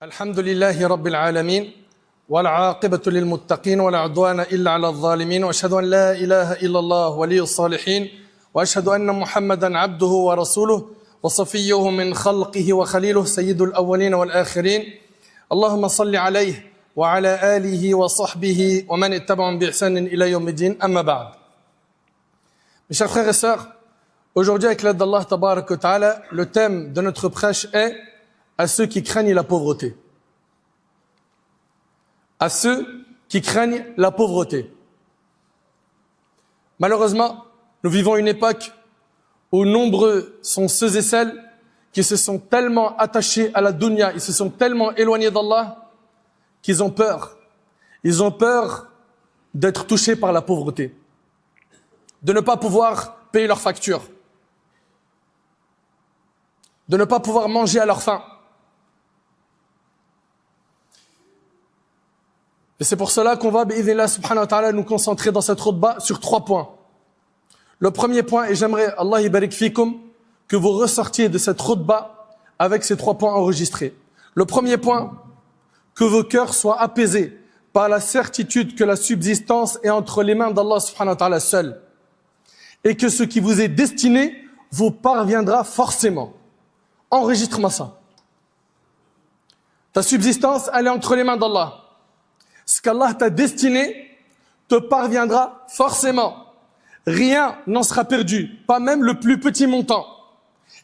الحمد لله رب العالمين والعاقبة للمتقين ولا عدوان إلا على الظالمين وأشهد أن لا إله إلا الله ولي الصالحين وأشهد أن محمدا عبده ورسوله وصفيه من خلقه وخليله سيد الأولين والآخرين اللهم صل عليه وعلى آله وصحبه ومن اتبعهم بإحسان إلى يوم الدين أما بعد. Mes chers frères et sœurs, aujourd'hui avec l'aide d'Allah Tabarak wa Ta'ala, le thème de notre prêche est à ceux qui craignent la pauvreté. À ceux qui craignent la pauvreté. Malheureusement, nous vivons une époque où nombreux sont ceux et celles qui se sont tellement attachés à la dunya, ils se sont tellement éloignés d'Allah qu'ils ont peur. Ils ont peur d'être touchés par la pauvreté, de ne pas pouvoir payer leurs factures, de ne pas pouvoir manger à leur faim. Et c'est pour cela qu'on va, bi'idhnillah subhanahu wa ta'ala, nous concentrer dans cette khutbah sur 3 points. Le premier point, et j'aimerais, Allah yabarik fikum, que vous ressortiez de cette khutbah avec ces 3 points enregistrés. Le premier point, que vos cœurs soient apaisés par la certitude que la subsistance est entre les mains d'Allah subhanahu wa ta'ala seul. Et que ce qui vous est destiné vous parviendra forcément. Enregistre-moi ça. Ta subsistance, elle est entre les mains d'Allah. Ce qu'Allah t'a destiné te parviendra forcément. Rien n'en sera perdu, pas même le plus petit montant.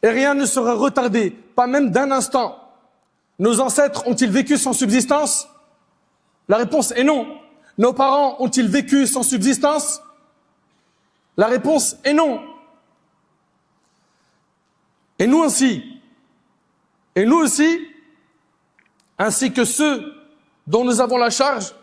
Et rien ne sera retardé, pas même d'un instant. Nos ancêtres ont-ils vécu sans subsistance? La réponse est non. Nos parents ont-ils vécu sans subsistance? La réponse est non. Et nous aussi. Et nous aussi, ainsi que ceux dont nous avons la charge,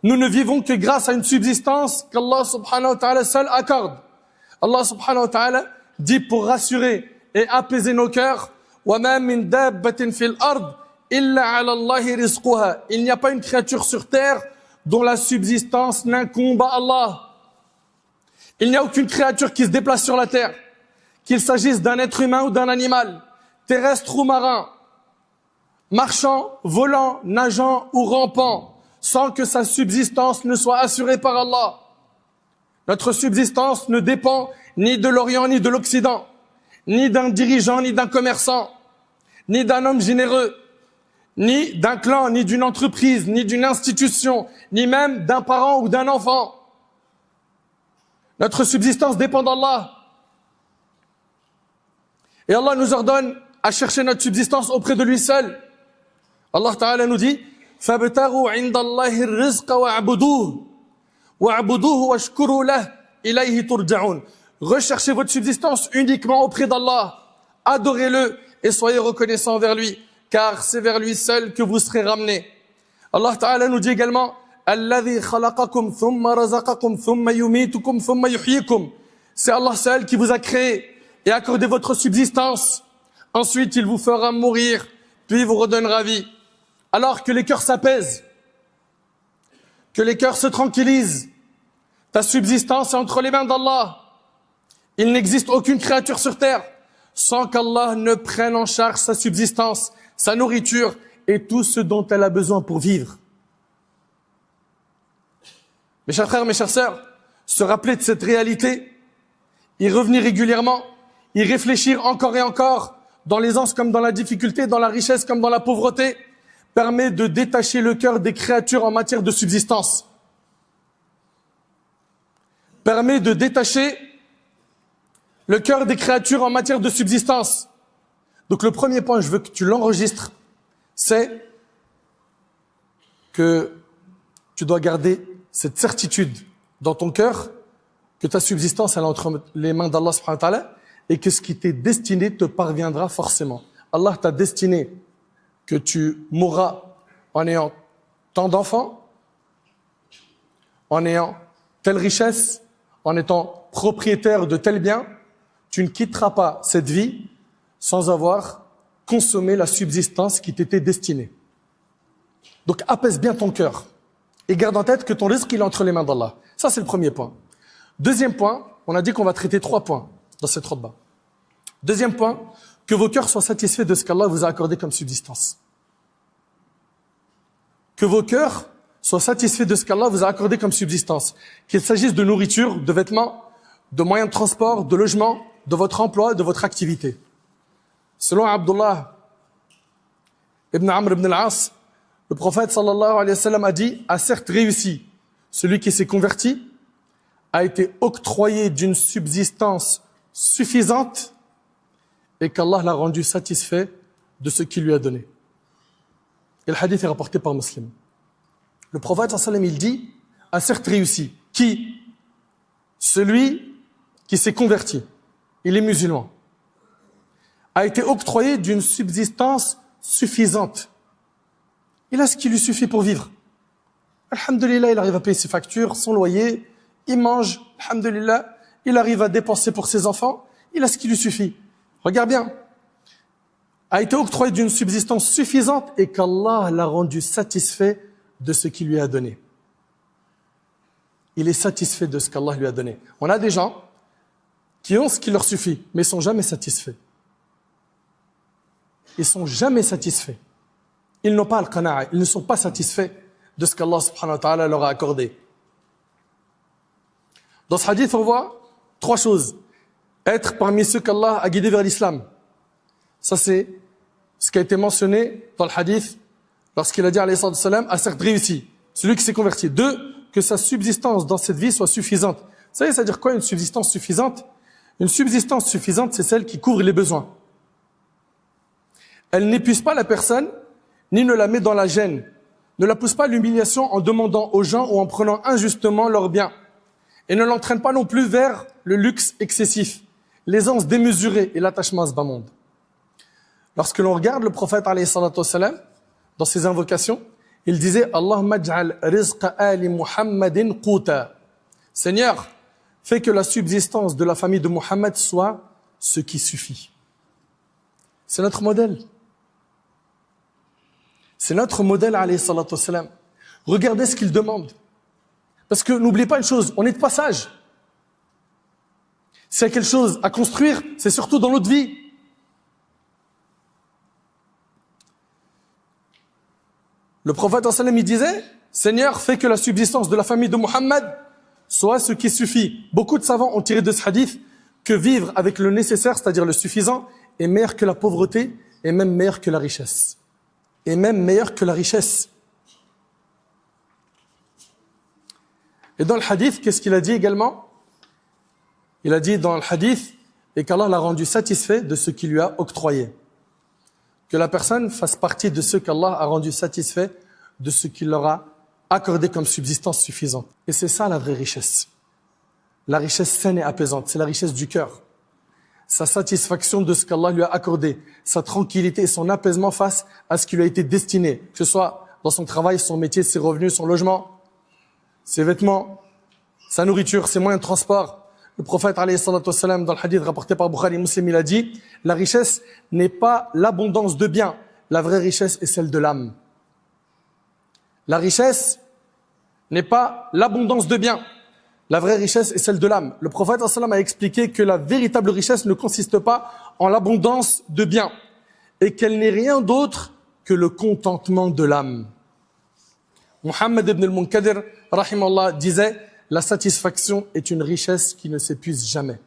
nous ne vivons que grâce à une subsistance qu'Allah subhanahu wa ta'ala seul accorde. Allah subhanahu wa ta'ala dit pour rassurer et apaiser nos cœurs, وَمَا مِن دَابَّةٍ فِي الْأَرْضِ إِلَّا عَلَى اللَّهِ رِزْقُهَا. Il n'y a pas une créature sur terre dont la subsistance n'incombe à Allah. Il n'y a aucune créature qui se déplace sur la terre, qu'il s'agisse d'un être humain ou d'un animal, terrestre ou marin, marchant, volant, nageant ou rampant, sans que sa subsistance ne soit assurée par Allah. Notre subsistance ne dépend ni de l'Orient ni de l'Occident, ni d'un dirigeant ni d'un commerçant, ni d'un homme généreux, ni d'un clan, ni d'une entreprise, ni d'une institution, ni même d'un parent ou d'un enfant. Notre subsistance dépend d'Allah. Et Allah nous ordonne à chercher notre subsistance auprès de lui seul. Allah Ta'ala nous dit فَابْتَغُوا عِنْدَ اللَّهِ الرِّزْقَ وَاعْبُدُوهُ وَاعْبُدُوهُ وَاشْكُرُوا لَهُ إِلَيْهِ تُرْجَعُونَ. Recherchez votre subsistance uniquement auprès d'Allah. Adorez-le et soyez reconnaissants envers lui, car c'est vers lui seul que vous serez ramenés. Allah Ta'ala nous dit également الَّذِي خَلَقَكُمْ ثُمَّ رَزَقَكُمْ ثُمَّ يُمِيتُكُمْ ثُمَّ يُحْيِيكُمْ. C'est Allah seul qui vous a créé et accordé votre subsistance. Ensuite, il vous fera mourir, puis vous redonnera vie. Alors que les cœurs s'apaisent, que les cœurs se tranquillisent, ta subsistance est entre les mains d'Allah. Il n'existe aucune créature sur terre sans qu'Allah ne prenne en charge sa subsistance, sa nourriture et tout ce dont elle a besoin pour vivre. Mes chers frères, mes chères sœurs, se rappeler de cette réalité, y revenir régulièrement, y réfléchir encore et encore, dans l'aisance comme dans la difficulté, dans la richesse comme dans la pauvreté, permet de détacher le cœur des créatures en matière de subsistance. Permet de détacher le cœur des créatures en matière de subsistance. Donc le premier point, je veux que tu l'enregistres, c'est que tu dois garder cette certitude dans ton cœur que ta subsistance elle est entre les mains d'Allah subhanahu wa ta'ala et que ce qui t'est destiné te parviendra forcément. Allah t'a destiné que tu mourras en ayant tant d'enfants, en ayant telle richesse, en étant propriétaire de tel bien. Tu ne quitteras pas cette vie sans avoir consommé la subsistance qui t'était destinée. Donc apaise bien ton cœur et garde en tête que ton risque il est entre les mains d'Allah. Ça c'est le premier point. Deuxième point, on a dit qu'on va traiter 3 points dans cette khutbah. Deuxième point, que vos cœurs soient satisfaits de ce qu'Allah vous a accordé comme subsistance. que vos cœurs soient satisfaits de ce qu'Allah vous a accordé comme subsistance. Qu'il s'agisse de nourriture, de vêtements, de moyens de transport, de logement, de votre emploi, de votre activité. Selon Abdullah ibn Amr ibn al-As, le prophète sallallahu alayhi wa sallam a dit, a certes réussi celui qui s'est converti, a été octroyé d'une subsistance suffisante et qu'Allah l'a rendu satisfait de ce qu'il lui a donné. Et le hadith est rapporté par Muslim. Le prophète sallallahu alayhi wa sallam, il dit, a certes réussi. Qui? Celui qui s'est converti. Il est musulman. A été octroyé d'une subsistance suffisante. Il a ce qui lui suffit pour vivre. Alhamdulillah, il arrive à payer ses factures, son loyer, il mange, alhamdulillah, il arrive à dépenser pour ses enfants, il a ce qui lui suffit. Regarde bien. A été octroyé d'une subsistance suffisante et qu'Allah l'a rendu satisfait de ce qu'il lui a donné. Il est satisfait de ce qu'Allah lui a donné. On a des gens qui ont ce qui leur suffit, mais ils ne sont jamais satisfaits. Ils ne sont jamais satisfaits. Ils n'ont pas al-qana'a, ils ne sont pas satisfaits de ce qu'Allah subhanahu wa ta'ala leur a accordé. Dans ce hadith, on voit trois choses. Être parmi ceux qu'Allah a guidés vers l'islam. Ça, c'est ce qui a été mentionné dans le hadith lorsqu'il a dit, alayhi salatu wassalam, a certes réussi. Celui qui s'est converti. Deux, que sa subsistance dans cette vie soit suffisante. Vous savez, ça veut dire quoi une subsistance suffisante? Une subsistance suffisante, c'est celle qui couvre les besoins. Elle n'épuise pas la personne, ni ne la met dans la gêne. Ne la pousse pas à l'humiliation en demandant aux gens ou en prenant injustement leurs biens. Et ne l'entraîne pas non plus vers le luxe excessif, l'aisance démesurée et l'attachement à ce bas monde. Lorsque l'on regarde le prophète alayhi salatu wassalam, dans ses invocations, il disait Allahumma aj'al rizqa ali Muhammadin quta. Seigneur, fais que la subsistance de la famille de Muhammad soit ce qui suffit. C'est notre modèle. C'est notre modèle, alayhi salatu wassalam. Regardez ce qu'il demande. Parce que n'oubliez pas une chose, on est de passage. S'il y a quelque chose à construire, c'est surtout dans notre vie. Le prophète sallam, il disait, Seigneur, fais que la subsistance de la famille de Muhammad soit ce qui suffit. Beaucoup de savants ont tiré de ce hadith que vivre avec le nécessaire, c'est-à-dire le suffisant, est meilleur que la pauvreté et même meilleur que la richesse. Et même meilleur que la richesse. Et dans le hadith, qu'est-ce qu'il a dit également? Il a dit dans le hadith, et qu'Allah l'a rendu satisfait de ce qu'il lui a octroyé. Que la personne fasse partie de ceux qu'Allah a rendu satisfaits de ce qu'il leur a accordé comme subsistance suffisante. Et c'est ça la vraie richesse. La richesse saine et apaisante, c'est la richesse du cœur. Sa satisfaction de ce qu'Allah lui a accordé, sa tranquillité et son apaisement face à ce qui lui a été destiné, que ce soit dans son travail, son métier, ses revenus, son logement, ses vêtements, sa nourriture, ses moyens de transport. Le prophète, alayhi salatu wassalam, dans le hadith rapporté par Bukhari et Muslim, il a dit, la richesse n'est pas l'abondance de biens. La vraie richesse est celle de l'âme. La richesse n'est pas l'abondance de biens. La vraie richesse est celle de l'âme. Le prophète, sallam, a expliqué que la véritable richesse ne consiste pas en l'abondance de biens et qu'elle n'est rien d'autre que le contentement de l'âme. Muhammad ibn al-Munkadir, rahimallah, disait, la satisfaction est une richesse qui ne s'épuise jamais.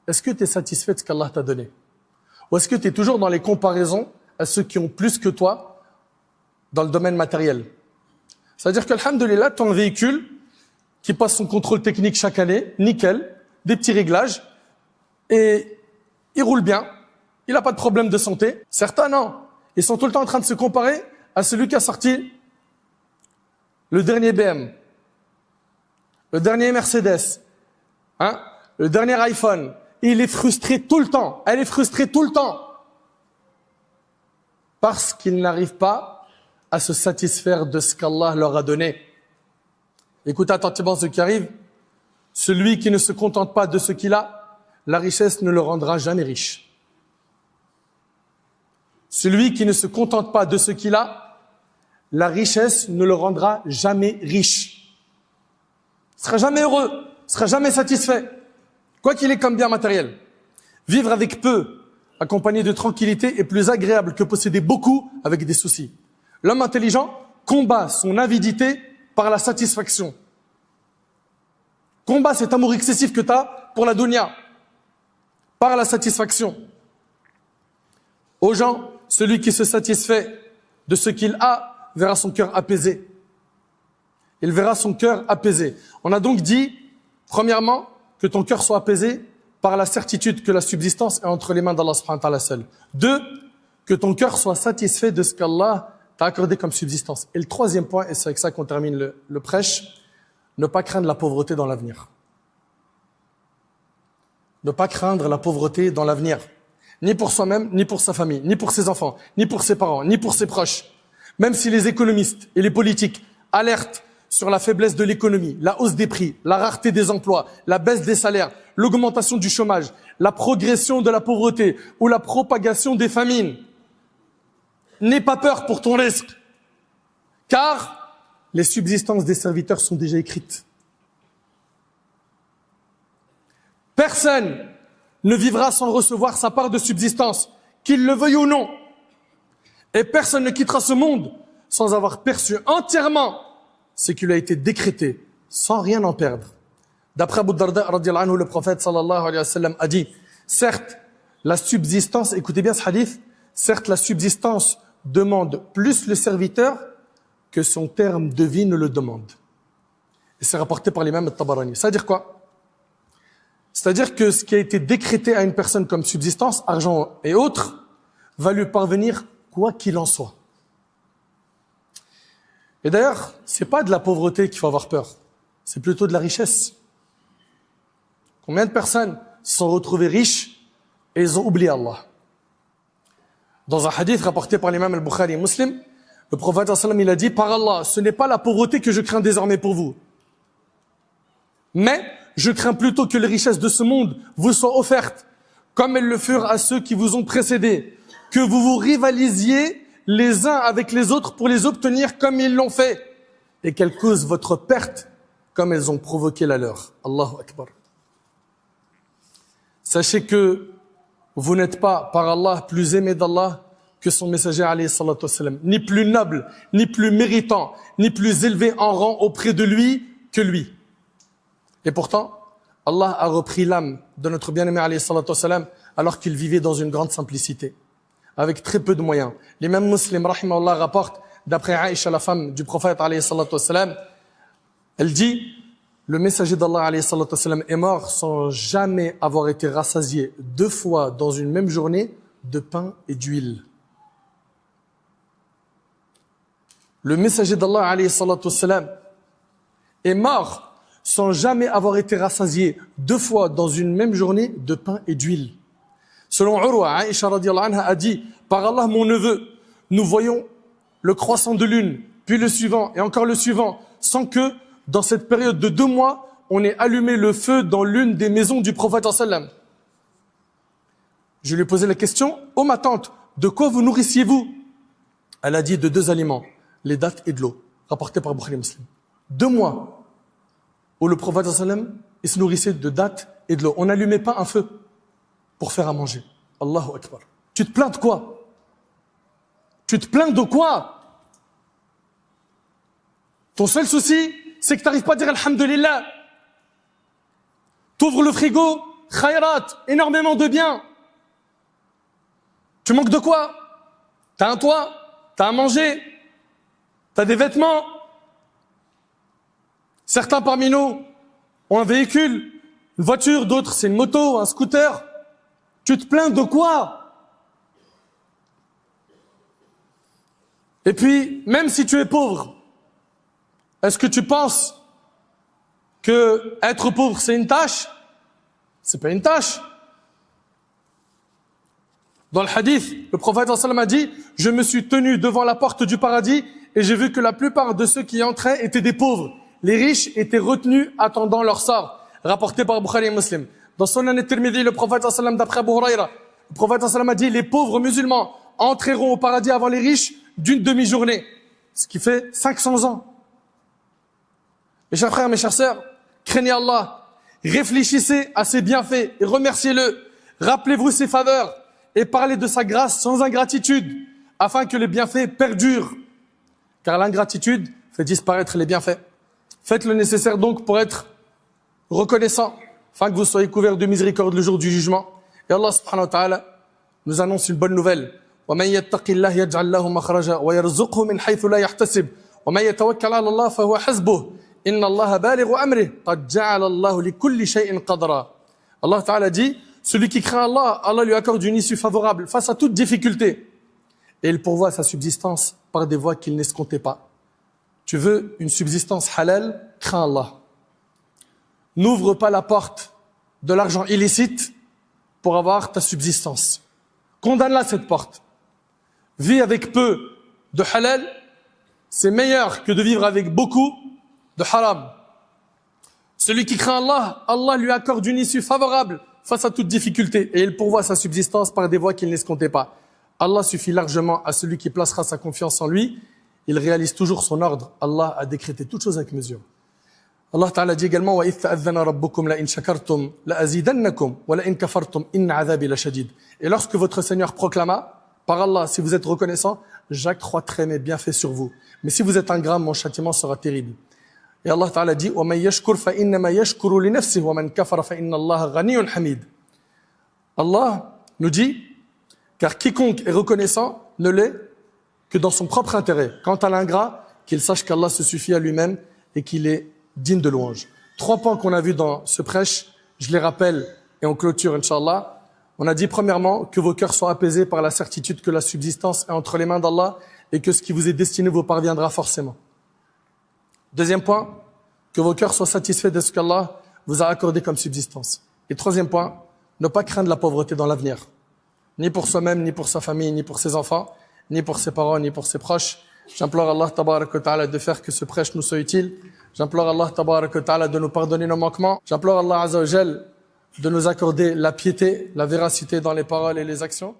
Est-ce que tu es satisfait de ce qu'Allah t'a donné? Ou est-ce que tu es toujours dans les comparaisons à ceux qui ont plus que toi dans le domaine matériel? C'est-à-dire qu'alhamdulillah, tu as un véhicule qui passe son contrôle technique chaque année, nickel, des petits réglages, et il roule bien, il n'a pas de problème de santé. Certains, non. Ils sont tout le temps en train de se comparer à celui qui a sorti le dernier BM, le dernier Mercedes, le dernier iPhone. Et il est frustré tout le temps. Elle est frustrée tout le temps. Parce qu'il n'arrive pas à se satisfaire de ce qu'Allah leur a donné. Écoutez attentivement ce qui arrive. Celui qui ne se contente pas de ce qu'il a, la richesse ne le rendra jamais riche. Celui qui ne se contente pas de ce qu'il a, la richesse ne le rendra jamais riche. Il sera jamais heureux, il sera jamais satisfait, quoi qu'il ait comme bien matériel. Vivre avec peu, accompagné de tranquillité, est plus agréable que posséder beaucoup avec des soucis. L'homme intelligent combat son avidité par la satisfaction. Combat cet amour excessif que tu as pour la dunya par la satisfaction. Aux gens, celui qui se satisfait de ce qu'il a verra son cœur apaisé. Il verra son cœur apaisé. On a donc dit, premièrement, que ton cœur soit apaisé par la certitude que la subsistance est entre les mains d'Allah subhanahu wa ta'ala seul. 2, que ton cœur soit satisfait de ce qu'Allah t'a accordé comme subsistance. Et le troisième point, et c'est avec ça qu'on termine le prêche, ne pas craindre la pauvreté dans l'avenir. Ne pas craindre la pauvreté dans l'avenir. Ni pour soi-même, ni pour sa famille, ni pour ses enfants, ni pour ses parents, ni pour ses proches. Même si les économistes et les politiques alertent sur la faiblesse de l'économie, la hausse des prix, la rareté des emplois, la baisse des salaires, l'augmentation du chômage, la progression de la pauvreté ou la propagation des famines, n'aie pas peur pour ton risque, car les subsistances des serviteurs sont déjà écrites. Personne ne vivra sans recevoir sa part de subsistance, qu'il le veuille ou non. Et personne ne quittera ce monde sans avoir perçu entièrement ce qui lui a été décrété, sans rien en perdre. D'après Abu Darda, radiyallahu anhu, le prophète sallallahu alayhi wa sallam a dit, certes, la subsistance, écoutez bien ce hadith, certes, la subsistance demande plus le serviteur que son terme de vie ne le demande. Et c'est rapporté par l'imam al-Tabarani. C'est-à-dire quoi? C'est-à-dire que ce qui a été décrété à une personne comme subsistance, argent et autres, va lui parvenir quoi qu'il en soit. Et d'ailleurs, c'est pas de la pauvreté qu'il faut avoir peur, c'est plutôt de la richesse. Combien de personnes se sont retrouvées riches et ils ont oublié Allah? Dans un hadith rapporté par l'imam al-Bukhari et Muslim, le prophète sallallahu alayhi wa sallam, il a dit, par Allah, ce n'est pas la pauvreté que je crains désormais pour vous, mais je crains plutôt que les richesses de ce monde vous soient offertes, comme elles le furent à ceux qui vous ont précédés, que vous vous rivalisiez les uns avec les autres pour les obtenir comme ils l'ont fait, et qu'elles causent votre perte comme elles ont provoqué la leur. Allahu Akbar. Sachez que vous n'êtes pas, par Allah, plus aimé d'Allah que son messager, alayhi salatu wassalam, ni plus noble, ni plus méritant, ni plus élevé en rang auprès de lui que lui. Et pourtant, Allah a repris l'âme de notre bien-aimé alayhi salatu wassalam alors qu'il vivait dans une grande simplicité, avec très peu de moyens. L'imam Muslim, rahimahullah, rapporte, d'après Aïcha, la femme du prophète alayhi salatu wassalam, elle dit, le messager d'Allah alayhi salatu wassalam est mort sans jamais avoir été rassasié 2 fois dans une même journée de pain et d'huile. Le messager d'Allah alayhi salatu wassalam est mort sans jamais avoir été rassasié 2 fois dans une même journée de pain et d'huile. Selon Urwa, Aïcha radiyallahu anha a dit, par Allah mon neveu, nous voyons le croissant de l'une, puis le suivant et encore le suivant, sans que dans cette période de 2 mois, on ait allumé le feu dans l'une des maisons du prophète sallam. Je lui ai posé la question, ô ma tante, de quoi vous nourrissiez-vous? Elle a dit de 2 aliments, les dattes et de l'eau, rapporté par Bukhari Muslim. 2 mois où le prophète sallam, il se nourrissait de dattes et de l'eau. On n'allumait pas un feu pour faire à manger. Allahu Akbar. Tu te plains de quoi? Tu te plains de quoi? Ton seul souci, c'est que tu n'arrives pas à dire Alhamdulillah. T'ouvres le frigo, khayrat, énormément de biens. Tu manques de quoi? T'as un toit, t'as à manger, t'as des vêtements. Certains parmi nous ont un véhicule, une voiture, d'autres c'est une moto, un scooter. Tu te plains de quoi? Et puis, même si tu es pauvre, est-ce que tu penses que être pauvre c'est une tâche? C'est pas une tâche. Dans le hadith, le prophète sallallahu alayhi wa sallam a dit, je me suis tenu devant la porte du paradis et j'ai vu que la plupart de ceux qui y entraient étaient des pauvres. Les riches étaient retenus attendant leur sort. Rapporté par Bukhari et Muslim. Dans Sunan al-Tirmidhi, le prophète sallallahu alayhi wa sallam, d'après Abu Huraira, le prophète sallallahu alayhi wa sallam a dit, les pauvres musulmans entreront au paradis avant les riches d'une demi-journée. Ce qui fait 500 ans. Mes chers frères, mes chères sœurs, craignez Allah. Réfléchissez à ses bienfaits et remerciez-le. Rappelez-vous ses faveurs et parlez de sa grâce sans ingratitude, afin que les bienfaits perdurent. car l'ingratitude fait disparaître les bienfaits. Faites le nécessaire donc pour être reconnaissant, afin que vous soyez couverts de miséricorde le jour du jugement. Et Allah subhanahu wa ta'ala nous annonce une bonne nouvelle. وَمَنْ يَتَّقِ اللَّهَ يَجْعَلْ لَهُ مَخْرَجًا وَيَرْزُقْهُ مِنْ حَيْثُ لَا يَحْتَسِبُ وَمَنْ يَتَوَكَّلْ عَلَى اللَّهِ فَهُوَ حَسْبُهُ إِنَّ اللَّهَ بَالِغُ أَمْرِهِ قَدْ جَعَلَ اللَّهُ لِكُلِّ شَيْءٍ قَدْرًا. Allah ta'ala dit, celui qui craint Allah, Allah lui accorde une issue favorable face à toute difficulté. Et il pourvoit sa subsistance par des voies qu'il n'escomptait pas. Tu veux une subsistance halal, crains Allah. N'ouvre pas la porte de l'argent illicite pour avoir ta subsistance. Condamne-la cette porte. Vis avec peu de halal, c'est meilleur que de vivre avec beaucoup de haram. Celui qui craint Allah, Allah lui accorde une issue favorable face à toute difficulté et il pourvoit sa subsistance par des voies qu'il n'escomptait pas. Allah suffit largement à celui qui placera sa confiance en lui. Il réalise toujours son ordre. Allah a décrété toutes choses avec mesure. Allah Ta'ala dit également وَإِذْ تَأَذَّنَ رَبُّكُمْ لَإِنْ شَكَرْتُمْ لَأَزِيدَنَّكُمْ وَلَإِنْ كَفَرْتُمْ إِنَّ عَذَابِي لَشَدِيدٌ. Et lorsque votre Seigneur proclama, par Allah, si vous êtes reconnaissant, j'accroîtrai mes bienfaits sur vous. Mais si vous êtes ingrat, mon châtiment sera terrible. Et Allah Ta'ala dit وَمَنْ يَشْكُرْ فَإِنَّمَا يَشْكُرُ لِنَفْسِهِ وَمَنْ كَفَرَ فَإِنَّ اللَّهَ غَنِيٌّ حَمِيدٌ. Allah nous dit, car quiconque est reconnaissant ne l'est que dans son propre intérêt. Quant à l'ingrat, qu'il sache qu'Allah se suffit à lui-même et qu'il est digne de louange. 3 points qu'on a vus dans ce prêche, je les rappelle et on clôture, Inch'Allah. On a dit premièrement que vos cœurs soient apaisés par la certitude que la subsistance est entre les mains d'Allah et que ce qui vous est destiné vous parviendra forcément. Deuxième point, que vos cœurs soient satisfaits de ce qu'Allah vous a accordé comme subsistance. Et troisième point, ne pas craindre la pauvreté dans l'avenir. Ni pour soi-même, ni pour sa famille, ni pour ses enfants, ni pour ses parents, ni pour ses proches. J'implore Allah Tabarak wa Ta'ala de faire que ce prêche nous soit utile. J'implore Allah Tabarak wa Ta'ala de nous pardonner nos manquements. J'implore Allah Azza wa Jal de nous accorder la piété, la véracité dans les paroles et les actions.